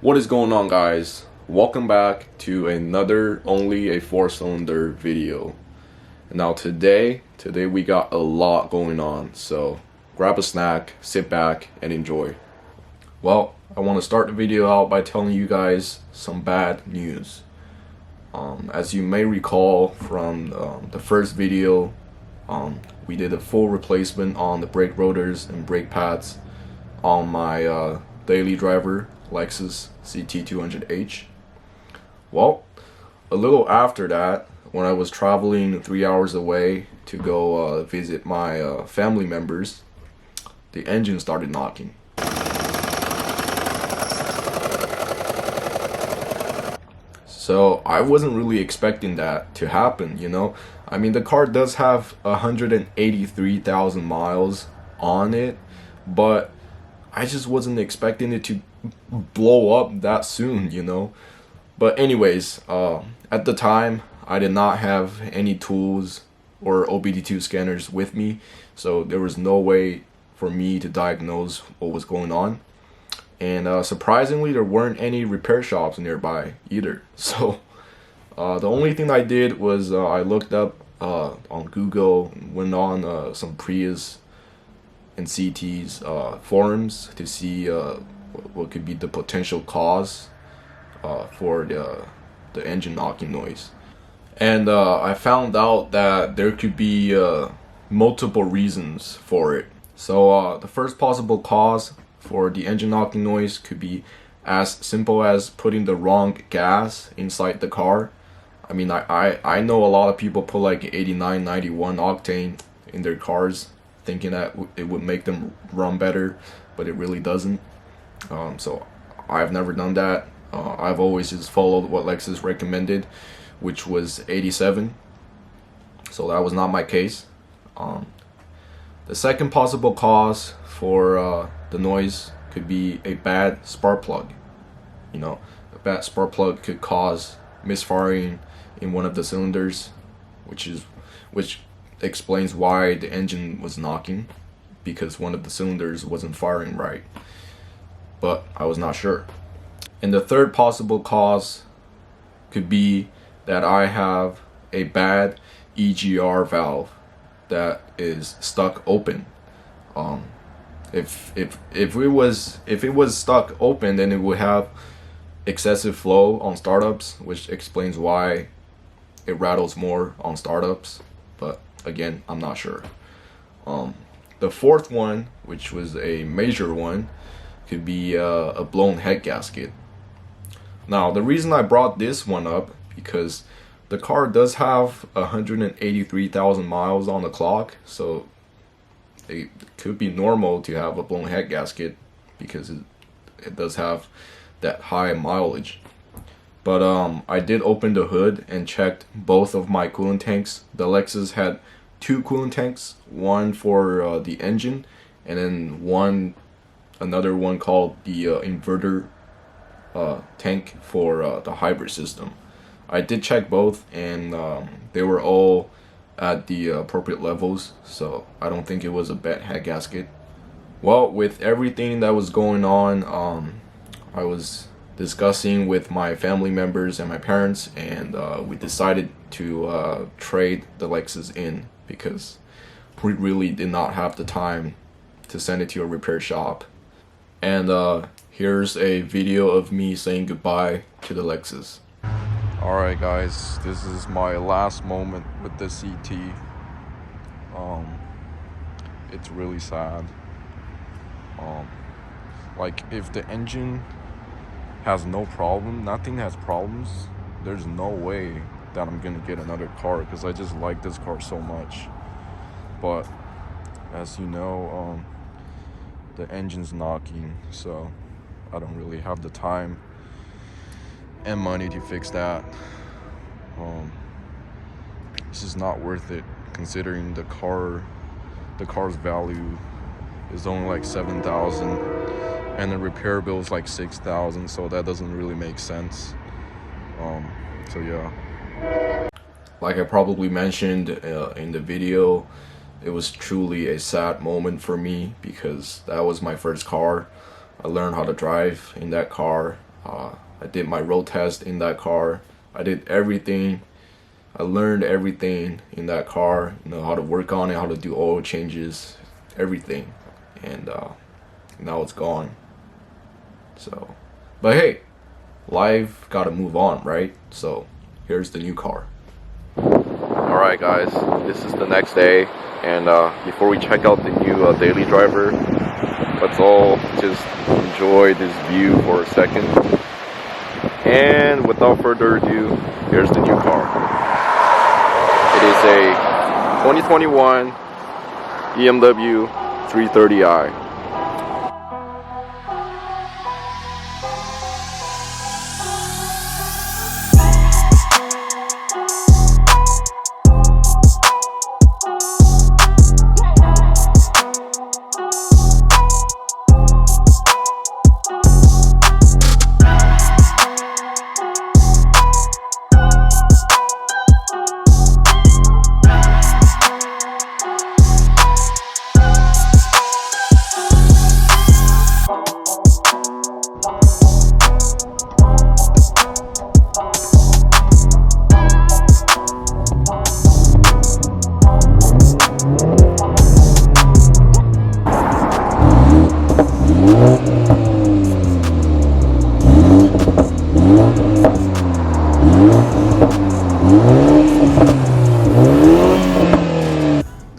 What is going on, guys? Welcome back to another only a 4-cylinder video. Now today we got a lot going on, so grab a snack, sit back and enjoy. Well, I want to start the video out by telling you guys some bad news. As you may recall from the first video, we did a full replacement on the brake rotors and brake pads on my daily driver Lexus CT200H. Well, a little after that, when I was traveling 3 hours away to go visit my family members, the engine started knocking. So I wasn't really expecting that to happen, you know. I mean, the car does have 183,000 miles on it, but I just wasn't expecting it to blow up that soon, you know. But anyways, at the time, I did not have any tools or OBD2 scanners with me, so there was no way for me to diagnose what was going on. And surprisingly, there weren't any repair shops nearby either. So the only thing I did was I looked up on Google, went on some Prius and CT's forums to see what could be the potential cause for the engine knocking noise. And I found out that there could be multiple reasons for it. So the first possible cause for the engine knocking noise could be as simple as putting the wrong gas inside the car. I mean, I know a lot of people put like 89, 91 octane in their cars, thinking that it would make them run better, but it really doesn't. So I've never done that. I've always just followed what Lexus recommended, which was 87. So that was not my case. The second possible cause for the noise could be a bad spark plug. You know, a bad spark plug could cause misfiring in one of the cylinders, which explains why the engine was knocking, because one of the cylinders wasn't firing right. But I was not sure. And the third possible cause could be that I have a bad EGR valve that is stuck open. If it was stuck open, then it would have excessive flow on startups, which explains why it rattles more on startups. But again, I'm not sure. The fourth one, which was a major one, could be a blown head gasket. Now, the reason I brought this one up, because the car does have 183,000 miles on the clock, so it could be normal to have a blown head gasket because it does have that high mileage. But I did open the hood and checked both of my coolant tanks. The Lexus had two coolant tanks, one for the engine, and then another one called the inverter tank for the hybrid system. I did check both, and they were all at the appropriate levels, so I don't think it was a bad head gasket. Well, with everything that was going on, I was discussing with my family members and my parents, and we decided to trade the Lexus in because we really did not have the time to send it to a repair shop. And here's a video of me saying goodbye to the Lexus. Alright guys, this is my last moment with the CT. It's really sad. Like, if the engine has no problem, nothing has problems, there's no way that I'm gonna get another car, because I just like this car so much. But as you know, the engine's knocking, so I don't really have the time and money to fix that. This is not worth it, considering the car's value is only like 7,000 and the repair bill is like 6,000, so that doesn't really make sense. So yeah, like I probably mentioned in the video, it was truly a sad moment for me because that was my first car. I learned how to drive in that car. I did my road test in that car. I did everything. I learned everything in that car, you know, how to work on it, how to do oil changes, everything. And now it's gone. So, but hey, life gotta move on, right? So here's the new car. Alright guys, this is the next day, and before we check out the new daily driver, let's all just enjoy this view for a second. And without further ado, here's the new car. It is a 2021 BMW 330i.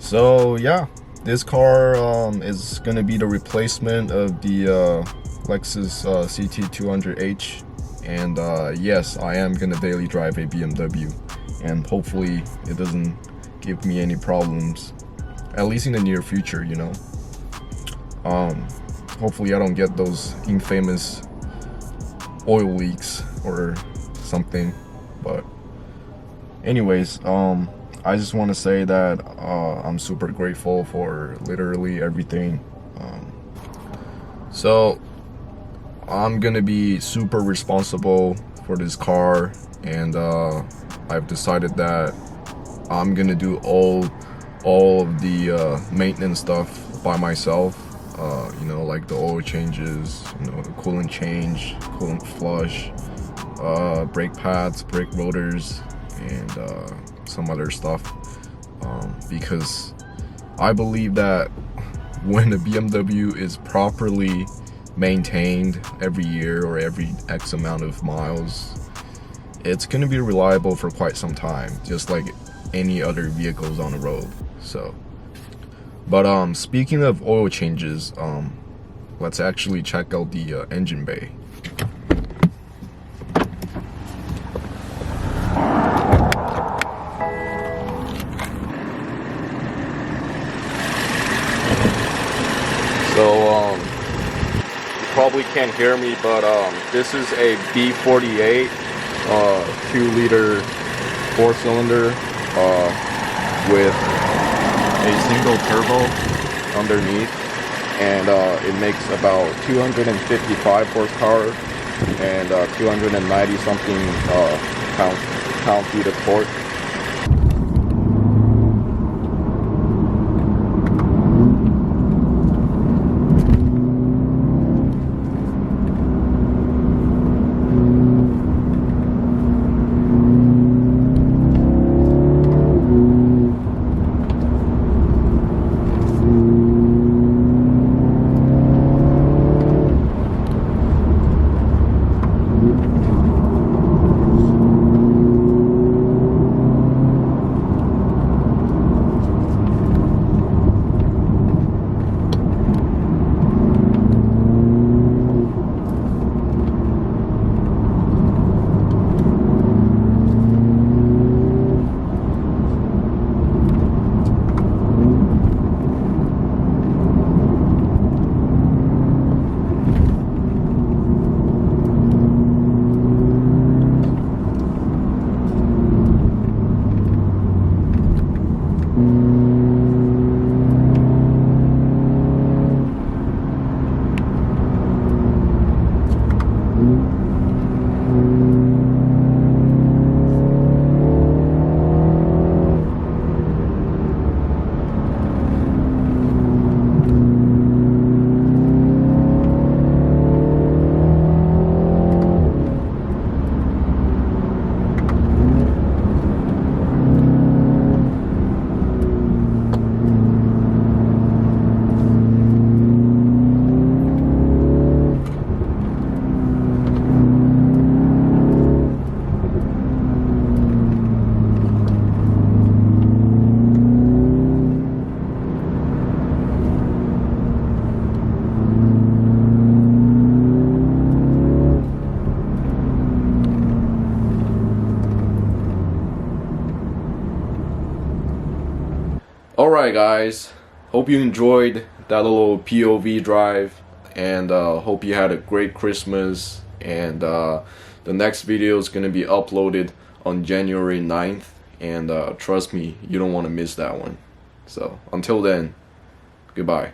So yeah, this car is gonna be the replacement of the Lexus CT200H, and yes, I am gonna daily drive a BMW, and hopefully it doesn't give me any problems, at least in the near future, you know. Hopefully I don't get those infamous oil leaks or something. But anyways, I just want to say that I'm super grateful for literally everything. So I'm gonna be super responsible for this car, and I've decided that I'm gonna do all of the maintenance stuff by myself. You know, like the oil changes, you know, the coolant change, coolant flush, brake pads, brake rotors, and some other stuff, because I believe that when a BMW is properly maintained every year or every X amount of miles, it's going to be reliable for quite some time, just like any other vehicles on the road. So, but speaking of oil changes, let's actually check out the engine bay. So you probably can't hear me, but this is a B48 2-liter 4-cylinder with a single turbo underneath, and it makes about 255 horsepower and 290 something pound-feet of torque. alright guys, hope you enjoyed that little POV drive, and hope you had a great Christmas, and the next video is going to be uploaded on January 9th, and trust me, you don't want to miss that one. So until then, goodbye.